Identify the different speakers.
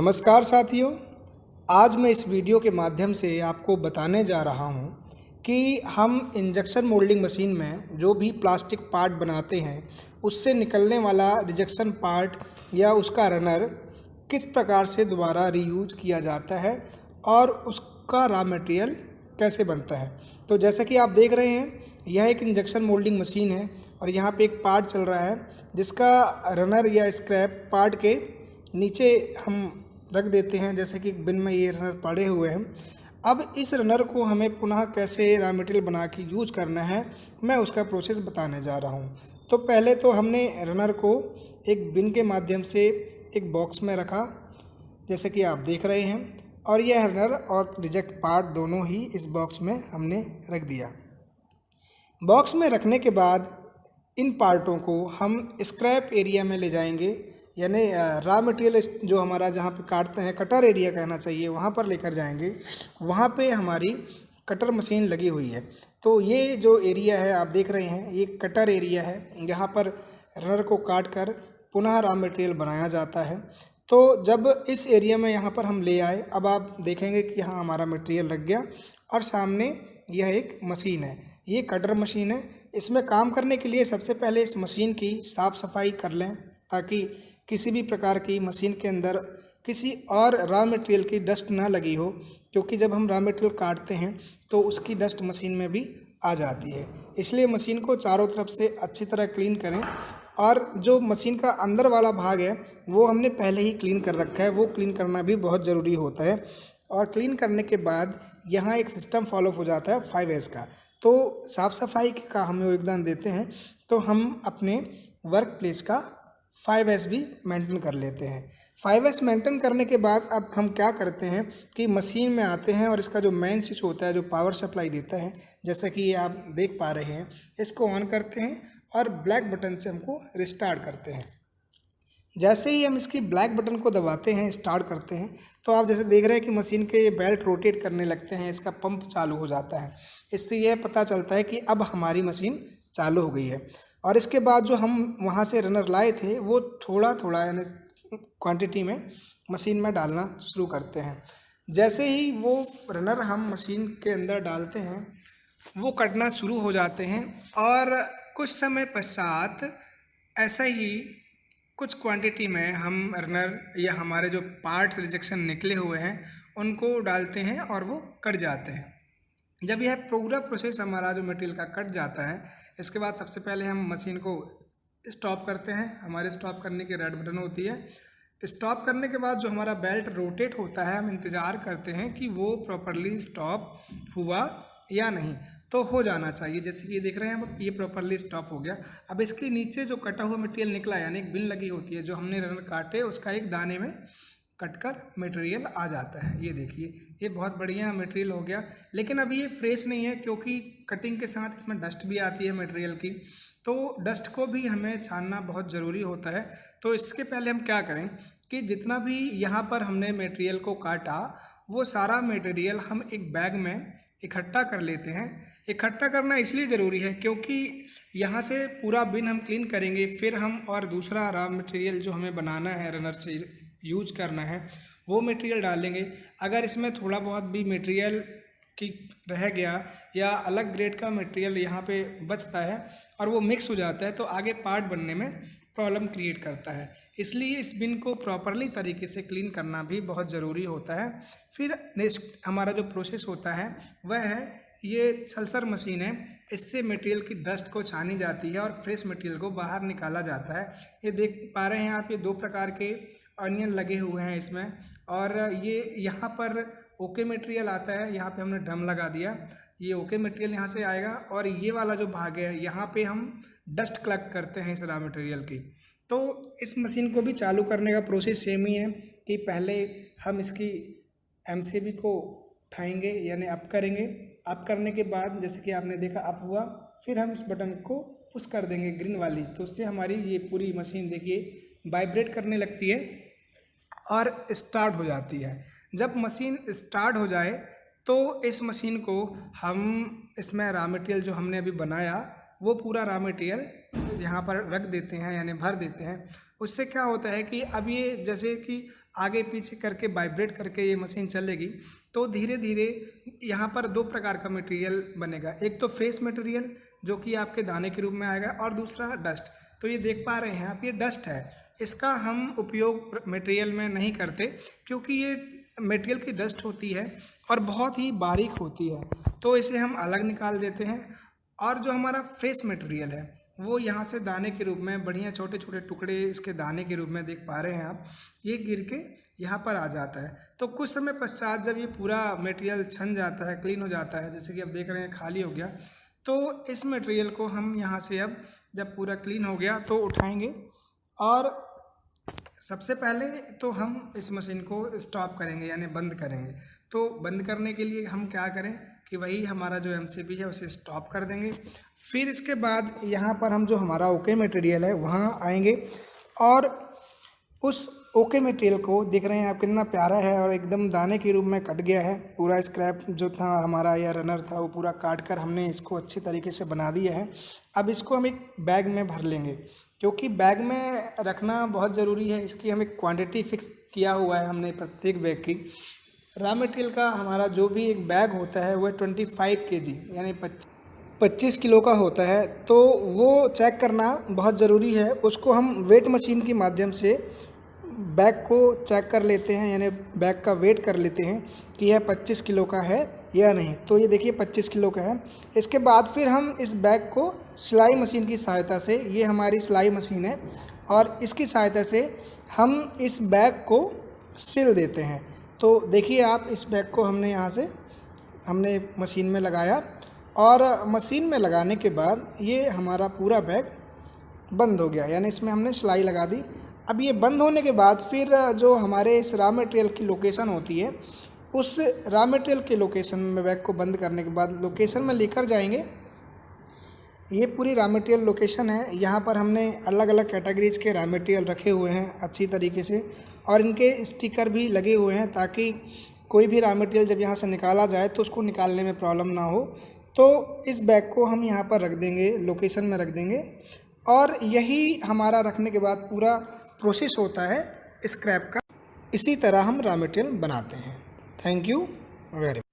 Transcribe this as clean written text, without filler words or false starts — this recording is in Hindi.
Speaker 1: नमस्कार साथियों, आज मैं इस वीडियो के माध्यम से आपको बताने जा रहा हूँ कि हम इंजेक्शन मोल्डिंग मशीन में जो भी प्लास्टिक पार्ट बनाते हैं उससे निकलने वाला रिजेक्शन पार्ट या उसका रनर किस प्रकार से दोबारा रीयूज किया जाता है और उसका रॉ मटेरियल कैसे बनता है। तो जैसा कि आप देख रहे हैं, यह एक इंजेक्शन मोल्डिंग मशीन है और यहाँ पे एक पार्ट चल रहा है जिसका रनर या स्क्रैप पार्ट के नीचे हम रख देते हैं। जैसे कि बिन में ये रनर पड़े हुए हैं। अब इस रनर को हमें पुनः कैसे रॉ मटेरियल बना के यूज करना है, मैं उसका प्रोसेस बताने जा रहा हूँ। तो पहले तो हमने रनर को एक बिन के माध्यम से एक बॉक्स में रखा, जैसे कि आप देख रहे हैं, और यह रनर और रिजेक्ट पार्ट दोनों ही इस बॉक्स में हमने रख दिया। बॉक्स में रखने के बाद इन पार्टों को हम स्क्रैप एरिया में ले जाएंगे, यानी रॉ मटेरियल जो हमारा जहाँ पे काटते हैं, कटर एरिया कहना चाहिए, वहाँ पर लेकर जाएंगे। वहाँ पे हमारी कटर मशीन लगी हुई है। तो ये जो एरिया है आप देख रहे हैं, ये कटर एरिया है। यहाँ पर रनर को काट कर पुनः रॉ मटेरियल बनाया जाता है। तो जब इस एरिया में यहाँ पर हम ले आए, अब आप देखेंगे कि यहाँ हमारा मटेरियल लग गया और सामने यह एक मशीन है, ये कटर मशीन है। इसमें काम करने के लिए सबसे पहले इस मशीन की साफ़ सफाई कर लें, ताकि किसी भी प्रकार की मशीन के अंदर किसी और रॉ मटेरियल की डस्ट ना लगी हो, क्योंकि जब हम रॉ मटेरियल काटते हैं तो उसकी डस्ट मशीन में भी आ जाती है। इसलिए मशीन को चारों तरफ से अच्छी तरह क्लीन करें। और जो मशीन का अंदर वाला भाग है वो हमने पहले ही क्लीन कर रखा है, वो क्लीन करना भी बहुत ज़रूरी होता है। और क्लीन करने के बाद यहाँ एक सिस्टम फॉलो हो जाता है 5S का। तो साफ़ सफाई का हम योगदान देते हैं, तो हम अपने वर्क प्लेस का 5S भी मेंटेन कर लेते हैं। 5S मेंटेन करने के बाद अब हम क्या करते हैं कि मशीन में आते हैं और इसका जो मेन स्विच होता है, जो पावर सप्लाई देता है, जैसा कि ये आप देख पा रहे हैं, इसको ऑन करते हैं और ब्लैक बटन से हमको रिस्टार्ट करते हैं। जैसे ही हम इसकी ब्लैक बटन को दबाते हैं, स्टार्ट करते हैं, तो आप जैसे देख रहे हैं कि मशीन के ये बेल्ट रोटेट करने लगते हैं, इसका पंप चालू हो जाता है। इससे यह पता चलता है कि अब हमारी मशीन चालू हो गई है। और इसके बाद जो हम वहाँ से रनर लाए थे वो थोड़ा थोड़ा यानी क्वांटिटी में मशीन में डालना शुरू करते हैं। जैसे ही वो रनर हम मशीन के अंदर डालते हैं, वो कटना शुरू हो जाते हैं और कुछ समय पश्चात ऐसा ही कुछ क्वांटिटी में हम रनर या हमारे जो पार्ट्स रिजेक्शन निकले हुए हैं उनको डालते हैं और वो कट जाते हैं। जब यह पूरा प्रोसेस हमारा जो मटेरियल का कट जाता है, इसके बाद सबसे पहले हम मशीन को स्टॉप करते हैं। हमारे स्टॉप करने की रेड बटन होती है। स्टॉप करने के बाद जो हमारा बेल्ट रोटेट होता है, हम इंतज़ार करते हैं कि वो प्रॉपरली स्टॉप हुआ या नहीं। तो हो जाना चाहिए, जैसे कि ये देख रहे हैं, अब ये प्रॉपरली स्टॉप हो गया। अब इसके नीचे जो कटा हुआ मटेरियल निकला, यानी एक बिन लगी होती है, जो हमने रनर काटे उसका एक दाने में कटकर मटेरियल आ जाता है। ये देखिए, ये बहुत बढ़िया मटेरियल हो गया। लेकिन अभी ये फ्रेश नहीं है, क्योंकि कटिंग के साथ इसमें डस्ट भी आती है मटेरियल की। तो डस्ट को भी हमें छानना बहुत ज़रूरी होता है। तो इसके पहले हम क्या करें कि जितना भी यहाँ पर हमने मटेरियल को काटा, वो सारा मटेरियल हम एक बैग में इकट्ठा कर लेते हैं। इकट्ठा करना इसलिए ज़रूरी है क्योंकि यहाँ से पूरा बिन हम क्लीन करेंगे, फिर हम और दूसरा रॉ मटेरियल जो हमें बनाना है, रनर से यूज करना है, वो मटेरियल डालेंगे। अगर इसमें थोड़ा बहुत भी मटेरियल की रह गया या अलग ग्रेड का मटेरियल यहाँ पे बचता है और वो मिक्स हो जाता है, तो आगे पार्ट बनने में प्रॉब्लम क्रिएट करता है। इसलिए इस बिन को प्रॉपरली तरीके से क्लीन करना भी बहुत ज़रूरी होता है। फिर नेक्स्ट हमारा जो प्रोसेस होता है वह है, ये छलसर मशीन है, इससे मटेरियल की डस्ट को छानी जाती है और फ्रेश मटेरियल को बाहर निकाला जाता है। ये देख पा रहे हैं आप, ये दो प्रकार के ऑनियन लगे हुए हैं इसमें। और ये यहाँ पर ओके मटेरियल आता है, यहाँ पे हमने ड्रम लगा दिया, ये ओके मटेरियल यहाँ से आएगा। और ये वाला जो भाग है, यहाँ पे हम डस्ट कलेक्ट करते हैं इस रॉ मटेरियल की। तो इस मशीन को भी चालू करने का प्रोसेस सेम ही है कि पहले हम इसकी MCB को उठाएंगे, यानी अप करेंगे। अप करने के बाद जैसे कि आपने देखा अप हुआ, फिर हम इस बटन को पुश कर देंगे ग्रीन वाली, तो उससे हमारी ये पूरी मशीन देखिए वाइब्रेट करने लगती है और स्टार्ट हो जाती है। जब मशीन स्टार्ट हो जाए तो इस मशीन को हम इसमें रॉ मटेरियल जो हमने अभी बनाया, वो पूरा रॉ मटेरियल यहाँ पर रख देते हैं, यानी भर देते हैं। उससे क्या होता है कि अब ये जैसे कि आगे पीछे करके वाइब्रेट करके ये मशीन चलेगी, तो धीरे धीरे यहाँ पर दो प्रकार का मटेरियल बनेगा। एक तो फ्रेश मटेरियल जो कि आपके दाने के रूप में आएगा, और दूसरा डस्ट। तो ये देख पा रहे हैं आप, ये डस्ट है। इसका हम उपयोग मटेरियल में नहीं करते, क्योंकि ये मटेरियल की डस्ट होती है और बहुत ही बारीक होती है, तो इसे हम अलग निकाल देते हैं। और जो हमारा फ्रेश मटेरियल है वो यहाँ से दाने के रूप में बढ़िया छोटे छोटे टुकड़े इसके दाने के रूप में देख पा रहे हैं आप, ये गिर के यहाँ पर आ जाता है। तो कुछ समय पश्चात जब ये पूरा मटेरियल छन जाता है, क्लीन हो जाता है, जैसे कि आप देख रहे हैं खाली हो गया, तो इस मटेरियल को हम यहाँ से अब जब पूरा क्लीन हो गया तो उठाएंगे, और सबसे पहले तो हम इस मशीन को स्टॉप करेंगे यानी बंद करेंगे। तो बंद करने के लिए हम क्या करें कि वही हमारा जो एमसीबी है उसे स्टॉप कर देंगे। फिर इसके बाद यहाँ पर हम जो हमारा ओके मटेरियल है वहाँ आएंगे, और उस ओके मटेरियल को देख रहे हैं आप कितना प्यारा है और एकदम दाने के रूप में कट गया है। पूरा स्क्रैप जो था हमारा या रनर था वो पूरा काट कर हमने इसको अच्छे तरीके से बना दिया है। अब इसको हम एक बैग में भर लेंगे, क्योंकि बैग में रखना बहुत ज़रूरी है। इसकी हम एक क्वांटिटी फिक्स किया हुआ है हमने प्रत्येक बैग की। रॉ मटेरियल का हमारा जो भी एक बैग होता है वह 25 kg यानी 25 किलो का होता है, तो वो चेक करना बहुत ज़रूरी है। उसको हम वेट मशीन के माध्यम से बैग को चेक कर लेते हैं, यानी बैग का वेट कर लेते हैं कि यह 25 किलो का है या नहीं। तो ये देखिए 25 किलो का है। इसके बाद फिर हम इस बैग को सिलाई मशीन की सहायता से, ये हमारी सिलाई मशीन है, और इसकी सहायता से हम इस बैग को सिल देते हैं। तो देखिए आप, इस बैग को हमने यहाँ से मशीन में लगाया, और मशीन में लगाने के बाद ये हमारा पूरा बैग बंद हो गया, यानी इसमें हमने सिलाई लगा दी। अब ये बंद होने के बाद फिर जो हमारे इस रॉ मटेरियल की लोकेशन होती है, उस रॉ मटेरियल के लोकेशन में बैग को बंद करने के बाद लोकेशन में लेकर जाएंगे। ये पूरी रॉ मटेरियल लोकेशन है। यहाँ पर हमने अलग अलग कैटेगरीज के रॉ मटेरियल रखे हुए हैं अच्छी तरीके से, और इनके स्टिकर भी लगे हुए हैं ताकि कोई भी रॉ मटेरियल जब यहाँ से निकाला जाए तो उसको निकालने में प्रॉब्लम ना हो। तो इस बैग को हम यहाँ पर रख देंगे, लोकेशन में रख देंगे, और यही हमारा रखने के बाद पूरा प्रोसेस होता है स्क्रैप का। इसी तरह हम रॉ मटेरियल बनाते हैं। Thank you very much.